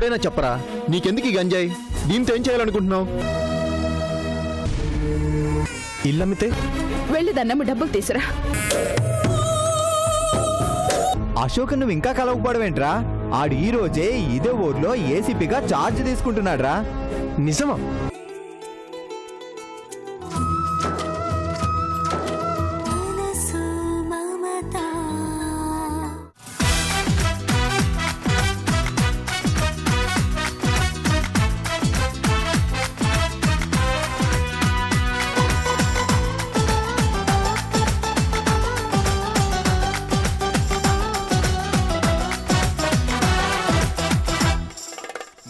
ఇప్పుడైనా చెప్పరా, నీకెందుకు ఈ గంజాయి? దీంతో ఏం చేయాలనుకుంటున్నావు? ఇల్లమ్మితే వెళ్ళి దన్నమ్మ డబ్బులు తీసురా. అశోక్ నువ్వు ఇంకా కలవకపోవడమేంట్రా? ఆడు ఈ రోజే ఇదే ఊర్లో ఏసీపీగా ఛార్జ్ తీసుకుంటున్నాడ్రా. నిజమా?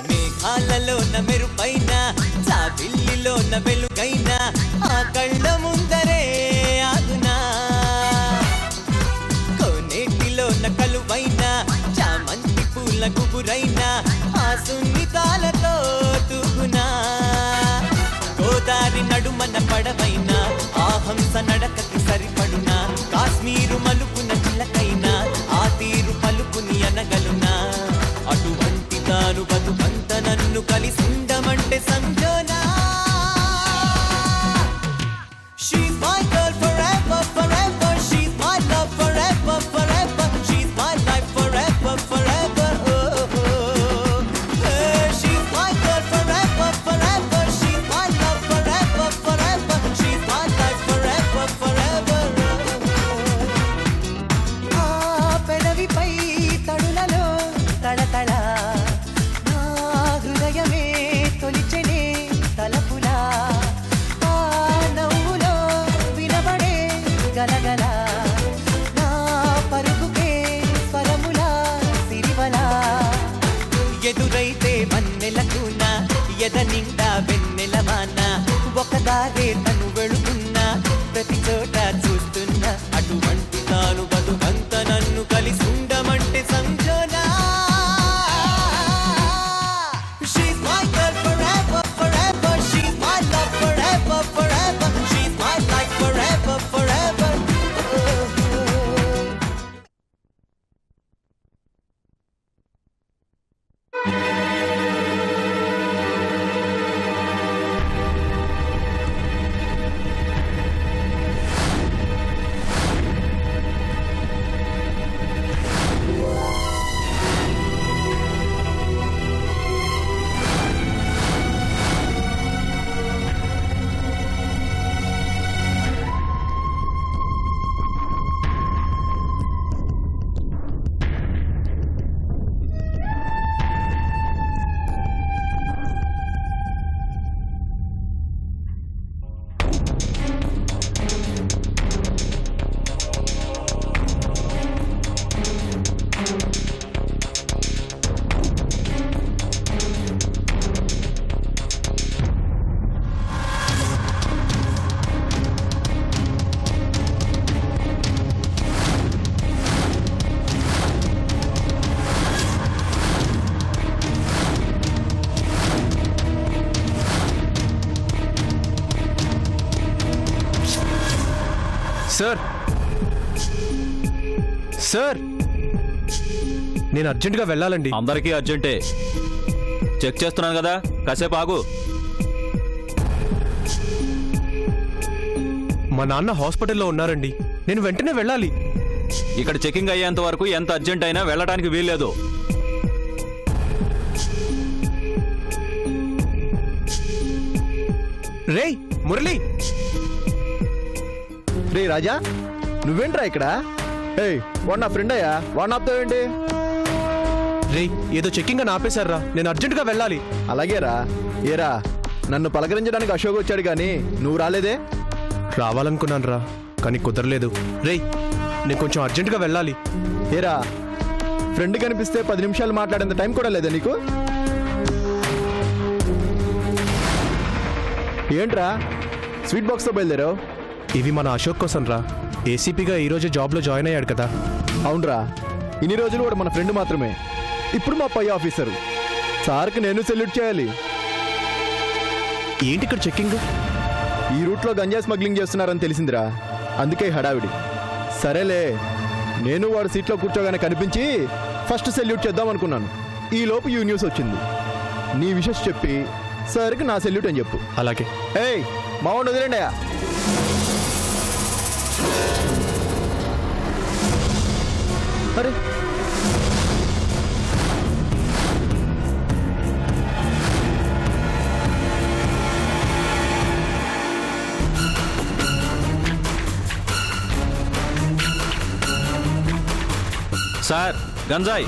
మేఘాలలోన మెరుపైన చావిల్లిలోన వెలుగైన ఆ కళ్ళ ముందరే ఆగునా, కోనేటిలోన కలువైన చామంతి పూల గుబురైన ఆ సున్నితాలతో తూగునా, గోదారి నడుమన పడవైన ఆ హంస నడకకి సరిపడునా, కాశ్మీరు మలుపున చిలకైనా ఆ తీరు పలుపుని అనగలునా, అటువంటి తాను బతుకంత నన్ను కలిసిందమంటే సంజోనా. She's my girl forever, forever. She's my love forever, forever. She's my life forever, forever. Oh, oh. Hey, she's my girl forever, forever. She's my love forever, forever. She's my life forever, forever. Ah, పెదవిపై తడులలో తడతడ నా హృదయమే తొలిచెనే తలపులా, ఆ నవ్వులో వినబడే గలగల నా పరుగుకే స్వరములా సిరివలా, ఎదురైతే వన్నెలకునా ఎద నిండా వెన్నెలవాన, ఒకదారే తను వెళుతున్నా ప్రతి చోట చూస్తున్నా, అటువంటి తాను బతుకంత నన్ను కలిసి ఉండమంటే సంజోనా. She's my girl forever, forever. She's my love forever, forever. She's my life forever, forever. Sir, sir, నేను అర్జెంటుగా వెళ్ళాలండి. అందరికీ అర్జెంటే. చెక్ చేస్తున్నాను కదా, కాసేపు ఆగు. మా నాన్న హాస్పిటల్లో ఉన్నారండి, నేను వెంటనే వెళ్ళాలి. ఇక్కడ చెకింగ్ అయ్యేంత వరకు ఎంత అర్జెంట్ అయినా వెళ్ళడానికి వీల్లేదు. రేయ్ మురళి! రే రాజా, నువ్వేంట్రా ఇక్కడ? ఏయ్, వాడు నా ఫ్రెండ్ అయ్యా, వాడిని ఆపుతావేంటి? రేయ్, ఏదో చెకింగ్ అని ఆపేశారా, నేను అర్జెంటుగా వెళ్ళాలి. అలాగేరా. ఏరా, నన్ను పలకరించడానికి అశోక్ వచ్చాడు కానీ నువ్వు రాలేదే? రావాలనుకున్నాను రా, కానీ కుదరలేదు. రేయ్, నేను కొంచెం అర్జెంటుగా వెళ్ళాలి. ఏరా, ఫ్రెండ్ కనిపిస్తే 10 నిమిషాలు మాట్లాడేంత టైం కూడా లేదా నీకు? ఏంట్రా స్వీట్ బాక్స్తో బయలుదేరావు? ఇది మన అశోక్ కోసం రా, ఏసీపీగా ఈరోజు జాబ్లో జాయిన్ అయ్యాడు కదా. అవునరా, ఇన్ని రోజులు కూడా మన ఫ్రెండ్ మాత్రమే, ఇప్పుడు మా పై ఆఫీసరు. సార్కి నేను సెల్యూట్ చేయాలి. ఏంటి ఇక్కడ చెక్కింగ్? ఈ రూట్లో గంజా స్మగ్లింగ్ చేస్తున్నారని తెలిసిందిరా, అందుకే హడావిడి. సరేలే, నేను వాడు సీట్లో కూర్చోగానే కనిపించి ఫస్ట్ సెల్యూట్ చేద్దాం అనుకున్నాను. ఈ లోపు ఈ న్యూస్ వచ్చింది. నీ విషెస్ చెప్పి సార్కి నా సెల్యూట్ అని చెప్పు. అలాగే. ఏయ్ మావాడిని వదిలేండి అయ్యా. అరే సార్ గంజాయి.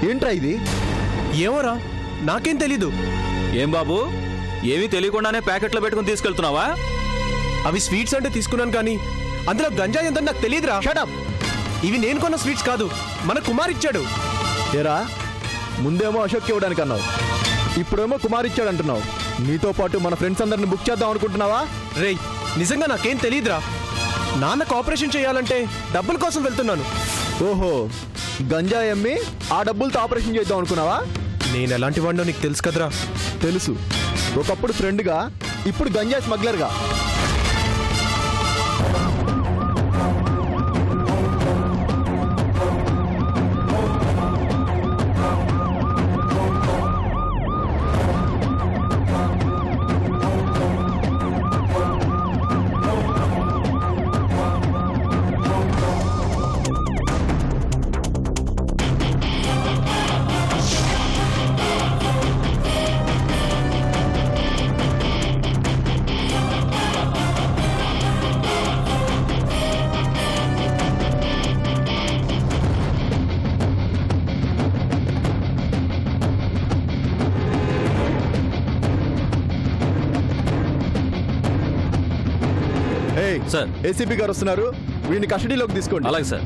ఏంట్రా ఇది? ఏమోరా, నాకేం తెలీదు. ఏం బాబు, ఏమీ తెలియకుండానే ప్యాకెట్లో పెట్టుకుని తీసుకెళ్తున్నావా? అవి స్వీట్స్ అంటే తీసుకున్నాను కానీ అందులో గంజాయి ఉందని నాకు తెలియదురా. షటప్. ఇవి నేను కొన్న స్వీట్స్ కాదు, మన కుమార్ ఇచ్చాడు. ఏరా, ముందేమో అశోక్ ఇవ్వడానికి అన్నావు, ఇప్పుడేమో కుమార్ ఇచ్చాడు అంటున్నావు. నీతో పాటు మన ఫ్రెండ్స్ అందరిని బుక్ చేద్దాం అనుకుంటున్నావా? రేయ్, నిజంగా నాకేం తెలియదురా. నాన్నకు ఆపరేషన్ చేయాలంటే డబ్బుల కోసం వెళ్తున్నాను. ఓహో, గంజాయి అమ్మి ఆ డబ్బులతో ఆపరేషన్ చేద్దాం అనుకున్నావా? నేను ఎలాంటి వాడినో నీకు తెలుసు కదరా. తెలుసు. ఒకప్పుడు ఫ్రెండ్గా, ఇప్పుడు గంజాయి స్మగ్లర్గా. సార్. ఏసీపీ గారు వస్తున్నారు, వీడిని కస్టడీలోకి తీసుకోండి. అలాగే సార్.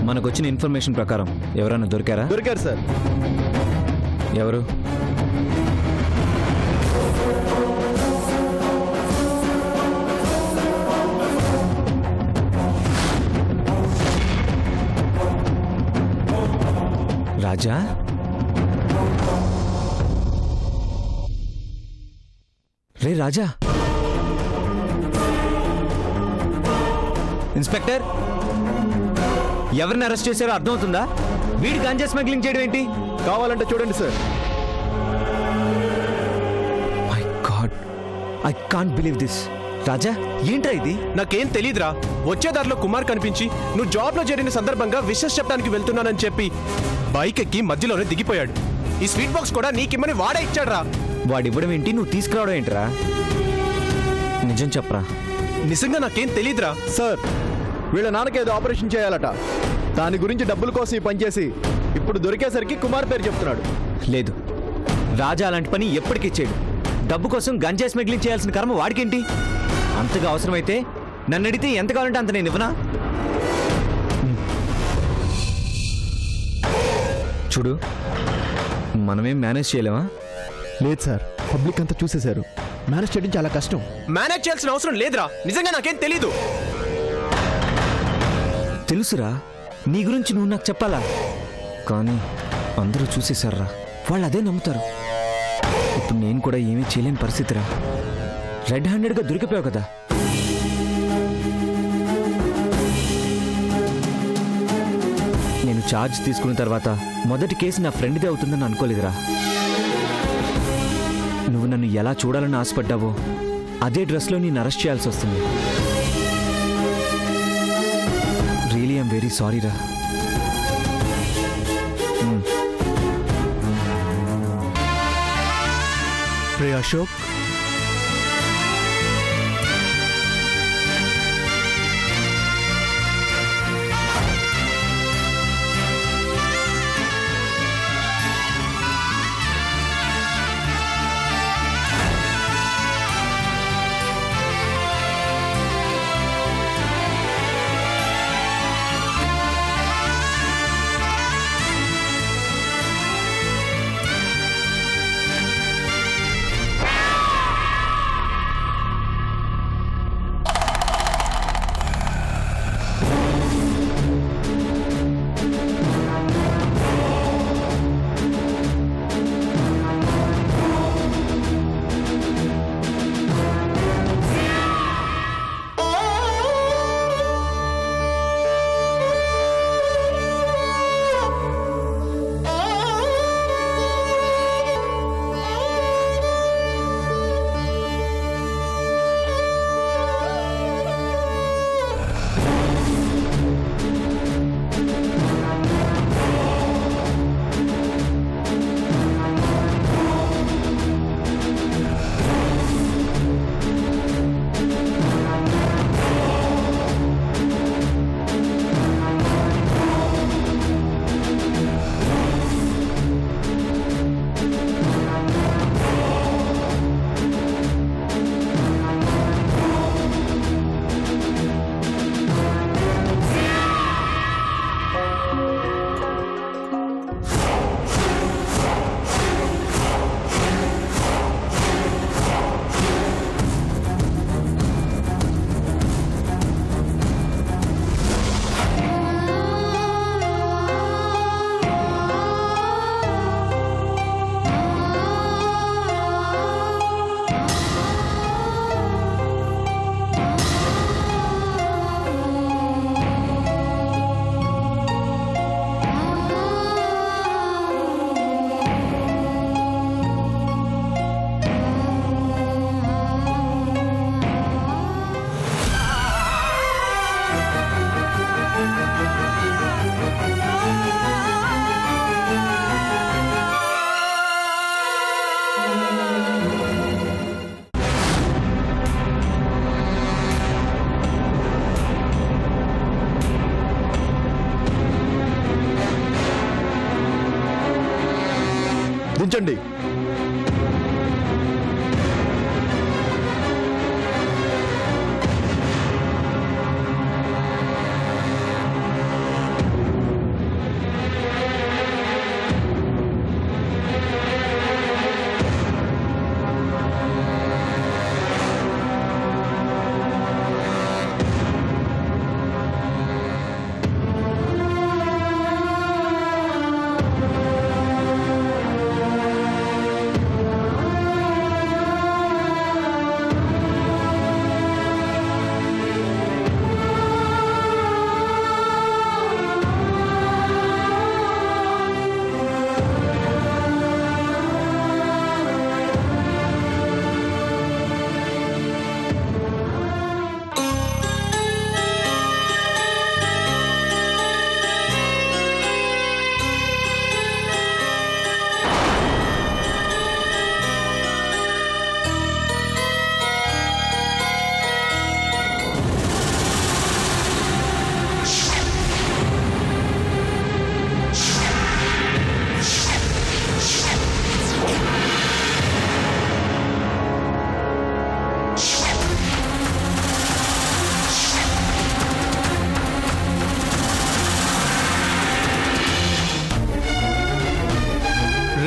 మనకు వచ్చిన ఇన్ఫర్మేషన్ ప్రకారం ఎవరైనా దొరికారా? దొరికారు సార్. ఎవరు? రాజా? రే రాజా. ఇన్స్పెక్టర్, ఎవరిని అరెస్ట్ చేశారో అర్థమవుతుందా? వీడి గాంజా స్మగ్లింగ్ చేయడం ఏంటి? కావాలంటే చూడండి sir. My god, I can't believe this. Raja, ఏంట్రా ఇది? నాకేం తెలీదురా. వచ్చే దారిలో కుమార్ కనిపించి నువ్వు జాబ్లో చేరిన సందర్భంగా విషెస్ చెప్పడానికి వెళ్తున్నానని చెప్పి బైక్ ఎక్కి మధ్యలోనే దిగిపోయాడు. ఈ స్వీట్ బాక్స్ కూడా నీకిమ్మని వాడే ఇచ్చాడ్రా. వాడివ్వడం ఏంటి, నువ్వు తీసుకురావడం ఏంట్రా? నిజం చెప్పరా. నిజంగా నాకేం తెలీదురా. సార్, వీళ్ళ నాన్నకేదో ఆపరేషన్ చేయాలట. దాని గురించి డబ్బుల కోసం ఈ పనిచేసి ఇప్పుడు దొరికేసరికి కుమార్ పేరు చెప్తున్నాడు. లేదు, రాజా అలాంటి పని ఎప్పటికీ చేయడు. డబ్బు కోసం గంజాయి స్మగ్లింగ్ చేయాల్సిన కర్మ వాడికేంటి? అంతగా అవసరమైతే నన్ను అడిగితే ఎంత కావాలంటే అంత నేను ఇవ్వనా? చూడు, మనమేం మేనేజ్ చేయలేమా? లేదు సార్, పబ్లిక్ అంతా చూసేశారు. మేనేజ్ చేయడం చాలా కష్టం. మేనేజ్ చేయాల్సిన అవసరం లేదురా. నిజంగా నాకేం తెలీదు. తెలుసురా, నీ గురించి నువ్వు నాకు చెప్పాలా? కానీ అందరూ చూసేశారా, వాళ్ళు అదే నమ్ముతారు. ఇప్పుడు నేను కూడా ఏమీ చేయలేని పరిస్థితిరా. రెడ్ హ్యాండెడ్గా దొరికిపోయావు కదా. నేను ఛార్జ్ తీసుకున్న తర్వాత మొదటి కేసు నా ఫ్రెండ్దే అవుతుందని అనుకోలేదురా. నువ్వు నన్ను ఎలా చూడాలని ఆశపడ్డావో అదే డ్రెస్లో నేను అరెస్ట్ చేయాల్సి వస్తుంది. రియలీ ఐఎమ్ వెరీ సారీ రా. రే అశోక్, ఆలోచించండి.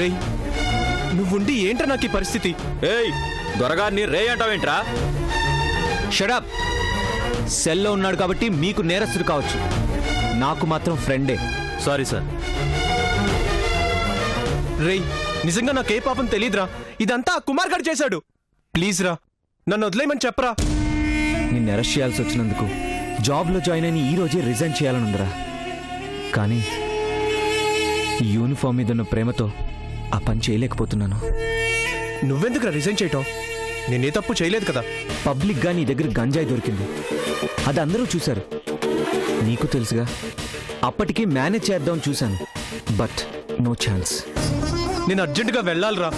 రేయ్, నువ్వుండి ఏంట్రా నాకు ఈ పరిస్థితి? ఏయ్ దొరగారిని రే అంటావేంట్రా? షడప్. సెల్లో ఉన్నాడు కాబట్టి మీకు నేరస్తుడు కావచ్చు, నాకు మాత్రం ఫ్రెండే. Sorry sir. రేయ్, నిజంగా నాకే పాపం తెలీదురా. ఇదంతా ఆ కుమార్ గారు చేశాడు. ప్లీజ్ రా, నన్ను వదిలేయమని చెప్పరా. నిన్ను అరెస్ట్ చేయాల్సి వచ్చినందుకు జాబ్లో జాయిన్ అయిన ఈ రోజే రిజైన్ చేయాలనుందిరా. కానీ ఈ యూనిఫామ్ మీద ఉన్న ప్రేమతో ఆ పని చేయలేకపోతున్నాను. నువ్వెందుకురా రిజైన్ చేయటం? నేనే తప్పు చేయలేదు కదా. పబ్లిక్గా నీ దగ్గర గంజాయి దొరికింది, అది అందరూ చూశారు, నీకు తెలుసుగా. అప్పటికి మేనేజ్ చేద్దాం చూశాను, బట్ నో ఛాన్స్. నేను అర్జెంటుగా వెళ్ళాలిరా.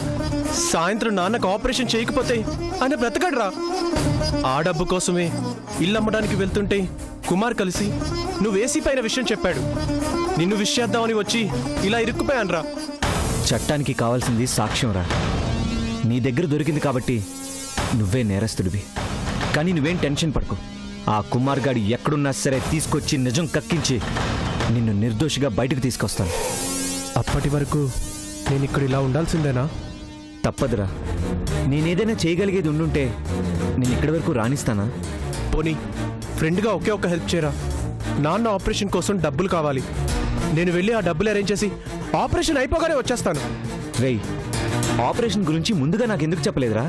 సాయంత్రం నాన్నకు ఆపరేషన్ చేయకపోతే ఆయన బ్రతకడరా. ఆ డబ్బు కోసమే ఇల్లు అమ్మడానికి వెళ్తుంటే కుమార్ కలిసి నువ్వు ఏసీ పైన విషయం చెప్పాడు. నిన్ను విష్ చేద్దామని వచ్చి ఇలా ఇరుక్కుపోయానురా. చట్టానికి కావాల్సింది సాక్ష్యం రా. నీ దగ్గర దొరికింది కాబట్టి నువ్వే నేరస్తుడివి. కానీ నువ్వేం టెన్షన్ పడకు, ఆ కుమార్ గాడు ఎక్కడున్నా సరే తీసుకొచ్చి నిజం కక్కించి నిన్ను నిర్దోషిగా బయటకు తీసుకొస్తాను. అప్పటి వరకు నేను ఇక్కడ ఇలా ఉండాల్సిందేనా? తప్పదురా. నేనేదైనా చేయగలిగేది ఉండుంటే నేను ఇక్కడి వరకు రాణిస్తానా? పోనీ ఫ్రెండ్గా ఒకే ఒక్క హెల్ప్ చేయరా. నాన్న ఆపరేషన్ కోసం డబ్బులు కావాలి. నేను వెళ్ళి ఆ డబ్బులు అరేంజ్ చేసి ఆపరేషన్ అయిపోగానే వచ్చేస్తాను. రేయ్, ఆపరేషన్ గురించి ముందుగా నాకెందుకు చెప్పలేదురా?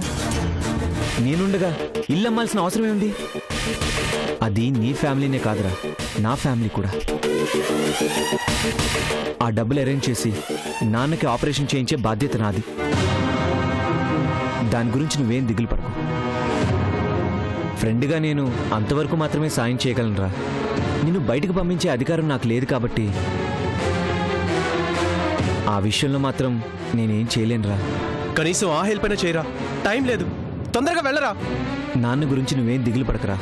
నేనుండగా ఇల్లు అమ్మాల్సిన అవసరమే ఉంది. అది నీ ఫ్యామిలీనే కాదురా, నా ఫ్యామిలీ కూడా. ఆ డబ్బులు అరేంజ్ చేసి నాన్నకి ఆపరేషన్ చేయించే బాధ్యత నాది. దాని గురించి నువ్వేం దిగులు పడకు. ఫ్రెండ్గా నేను అంతవరకు మాత్రమే సాయం చేయగలనురా. నిన్ను బయటకు పంపించే అధికారం నాకు లేదు కాబట్టి ఆ విషయంలో మాత్రం నేనేం చేయలేనురా. కనీసం ఆ హెల్ప్ అయినా చేయరా. టైం లేదు, తొందరగా వెళ్ళరా. నాన్న గురించి నువ్వేం దిగులు పడకరా,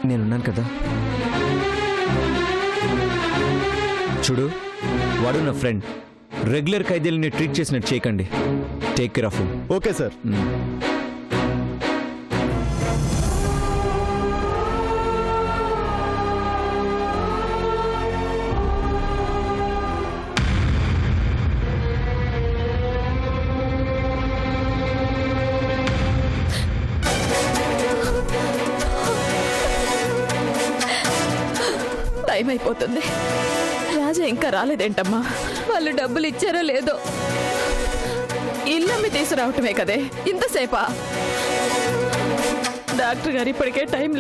నేనున్నాను కదా. చూడు, వాడు నా ఫ్రెండ్. రెగ్యులర్ ఖైదీలని ట్రీట్ చేసినట్టు చేయకండి. Take care of him. Okay sir. Time అయిపోతుంది. రాజా ఇంకా రాలేదేంటమ్మా? వాళ్ళు డబ్బులు ఇచ్చారో లేదో. ఇల్లమ్మి తీసుకురావటమే కదే, ఇంతసేపా? డాక్టర్ గారు ఇప్పటికే టైం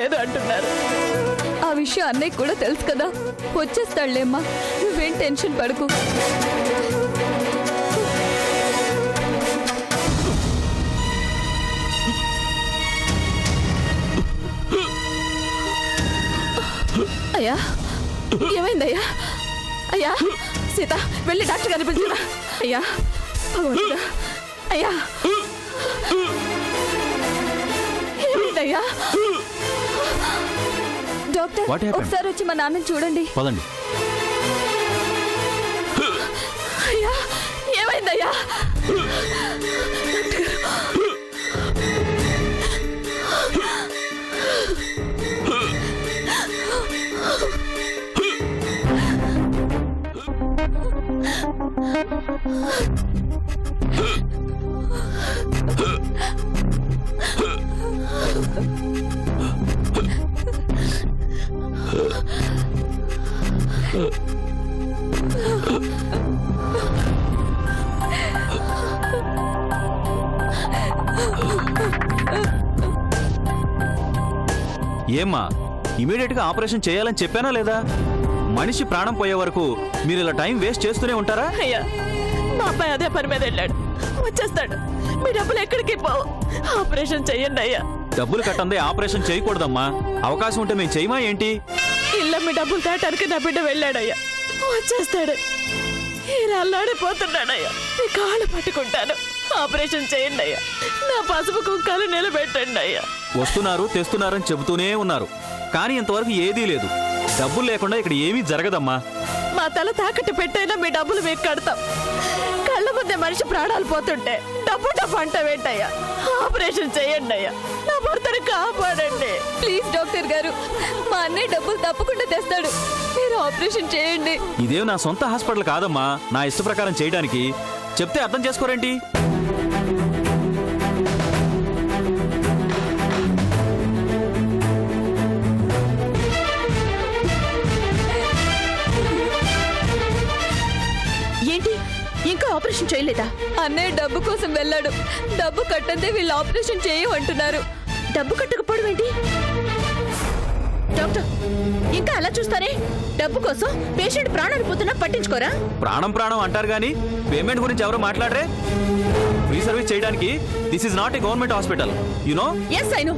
లేదు అంటున్నారు. ఆ విషయం అన్నయ్య కూడా తెలుసు కదా. వచ్చేస్తాడులేమ్మా, నువ్వేం టెన్షన్ పడకు. అయ్యా, ఏమైందయ్యా? అయ్యా, సీత వెళ్ళి డాక్టర్ గారిని పిలుచురా. అయ్యా, భగవంతుడా, అయ్యా, ఏమైందయ్యా? డాక్టర్, ఒకసారి వచ్చి మా నాన్నని చూడండి. పదండి. అయ్యా, ఏమైందయ్యా? ఏమ్మా ఇమీడియట్ గా ఆపరేషన్ చేయాలని చెప్పానా లేదా? మనిషి ప్రాణం పోయే వరకు మీరు ఇలా టైం వేస్ట్ చేస్తూనే ఉంటారా? అయ్యా మా అబ్బాయి అదే పని మీద వెళ్ళాడు, వచ్చేస్తాడు. మీ డబ్బులు ఎక్కడికి పోవు. ఆపరేషన్ చెయ్యండి అయ్యా. డబ్బులు కట్టందే ఆపరేషన్ చేయకూడదమ్మా. అవకాశం ఉంటే మేము చేయమా ఏంటి? ఇల్ల మీ డబ్బులు తేటానికి నా బిడ్డ వెళ్ళాడయ్యా, వచ్చేస్తాడు. ఈయన అల్లాడిపోతున్నాడయ్యా. మీ కాళ్ళు పట్టుకుంటాను, ఆపరేషన్ చేయండి అయ్యా. నా పసుపు కుక్కలు నిలబెట్టండి అయ్యా. వస్తున్నారు తెస్తున్నారని చెబుతూనే ఉన్నారు, కానీ ఇంతవరకు ఏదీ లేదు. డబ్బులు లేకుండా ఇక్కడ ఏమీ జరగదమ్మా. మా తల తాకట్టు పెట్టైనా మీ డబ్బులు మీకు కడతాం. కళ్ళ ముందే మనిషి ప్రాణాలు పోతుంటే డబ్బు డబ్బు అంటావేంటయ్యా? ఆపరేషన్ చేయండి అయ్యా, నా భర్తను కాపాడండి. ప్లీజ్ డాక్టర్ గారు, మా అన్నయ్య డబ్బులు తప్పకుండా తెస్తాడు. మీరు ఆపరేషన్ చేయండి. ఇదేం నా సొంత హాస్పిటల్ కాదమ్మా, నా ఇష్ట ప్రకారం చేయడానికి. చెప్తే అర్థం చేసుకోరేంటి? ఏంటి ఇంకా ఆపరేషన్ చేయలేదా? అన్నయ్య డబ్బు కోసం వెళ్ళాడు. డబ్బు కట్టందే వీళ్ళు ఆపరేషన్ చేయమంటున్నారు. డబ్బు కట్టకపోవడం ఏంటి? డాక్టర్ ఇంకా అలా చూస్తారే? డబ్బు కోసం పేషెంట్ ప్రాణాలు పోతున్నా పట్టించుకోరా? ప్రాణం ప్రాణం అంటారు కానీ పేమెంట్ గురించి ఎవరు మాట్లాడరే? ఫ్రీ సర్వీస్ చేయడానికి this is not a government hospital, you know. Yes I know.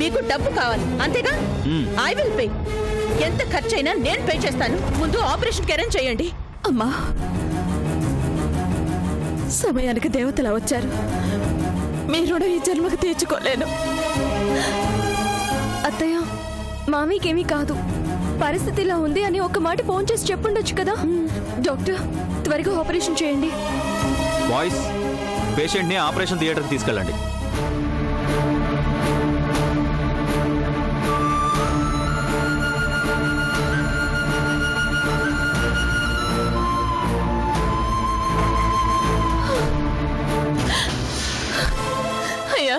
మీకు డబ్బు కావాలి అంతేగా? I will pay. ఎంత ఖర్చైనా నేను పే చేస్తాను. ముందు ఆపరేషన్ అరేంజ్ చేయండి. అమ్మా, సమయానికి దేవతలా వచ్చారు. మీ రుణం ఈ జన్మకు తీర్చుకోలేను. అత్తయ్య, మామీకేమీ కాదు, పరిస్థితి ఇలా ఉంది అని ఒక మాట ఫోన్ చేసి చెప్పుండొచ్చు కదా. డాక్టర్, త్వరగా ఆపరేషన్ చేయండి. బాయ్స్, పేషెంట్ ని ఆపరేషన్ థియేటర్కి తీసుకెళ్ళండి. అయ్యా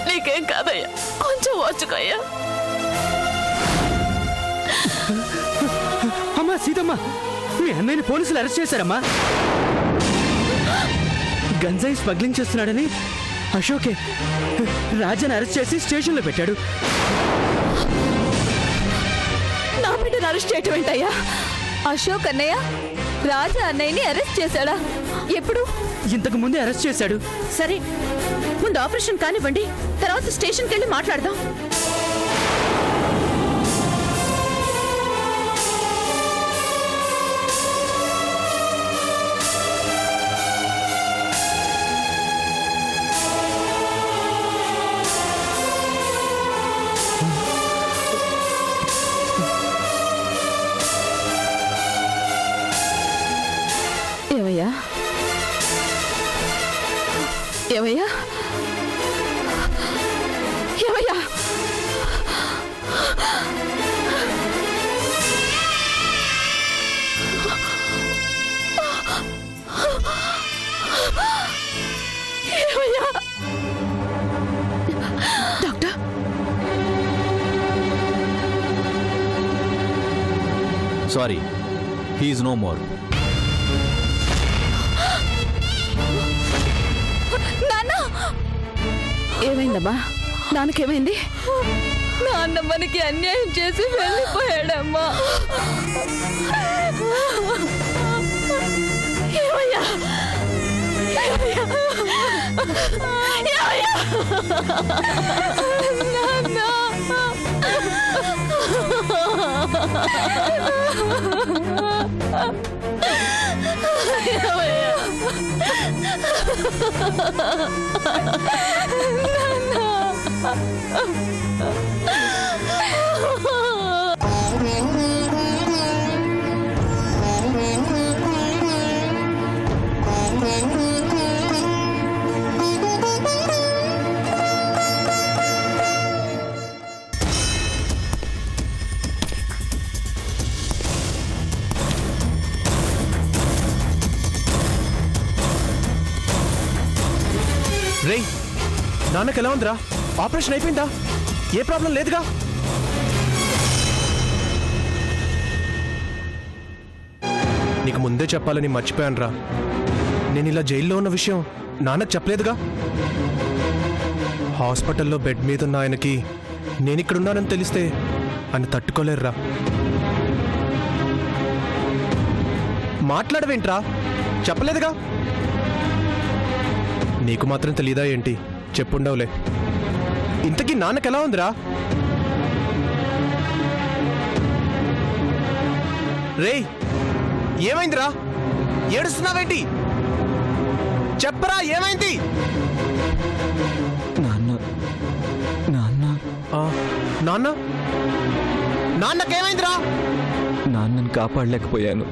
నీకేం కాదయ్యా, కొంచెం ఓచుకోయ్యా. అమ్మా సీతమ్మ, మీ అన్నయ్యని పోలీసులు అరెస్ట్ చేశారమ్మా. గంజాయి స్మగ్లింగ్ చేస్తున్నాడని అశోకే రాజాని అరెస్ట్ చేసి స్టేషన్లో పెట్టాడు. నా బిడ్డను అరెస్ట్ చేయటం ఏంటయ్యా? అశోక్ అన్నయ్య రాజా అన్నయ్యని అరెస్ట్ చేశాడా? ఎప్పుడు? ఇంతకు ముందే అరెస్ట్ చేశాడు. సరే, ముందు ఆపరేషన్ కానివ్వండి, తర్వాత స్టేషన్కి వెళ్ళి మాట్లాడదాం. ఏమయ్యా? ఏమయ్యా? ఏమయ్యా? ఏమయ్యా? Doctor, sorry, he is no more. ఏమైందమ్మా? నాన్నకేమైంది? నాన్న మనకి అన్యాయం చేసి వెళ్ళిపోయాడమ్మా. ఏమయ్యా? ఏమయ్యా? ఏమయ్యా? నాన్న, ఏమయ్యా? Mm-hmm. నాన్నకి ఎలా ఉందిరా? ఆపరేషన్ అయిపోయిందా? ఏ ప్రాబ్లం లేదుగా? నీకు ముందే చెప్పాలని మర్చిపోయానురా. నేను ఇలా జైల్లో ఉన్న విషయం నాన్నకు చెప్పలేదుగా. హాస్పిటల్లో బెడ్ మీద ఉన్న ఆయనకి నేనిక్కడున్నానని తెలిస్తే ఆయన తట్టుకోలేరురా. మాట్లాడవేంట్రా? చెప్పలేదుగా. నీకు మాత్రం తెలీదా ఏంటి? చెప్పుండవులే. ఇంతకీ నాన్నకి ఎలా ఉందిరా? రేయ్, ఏమైందిరా? ఏడుస్తున్నావేంటి? చెప్పరా, ఏమైంది? నాన్న నాన్న నాన్న నాన్నకేమైందిరా? నాన్నని కాపాడలేకపోయాను.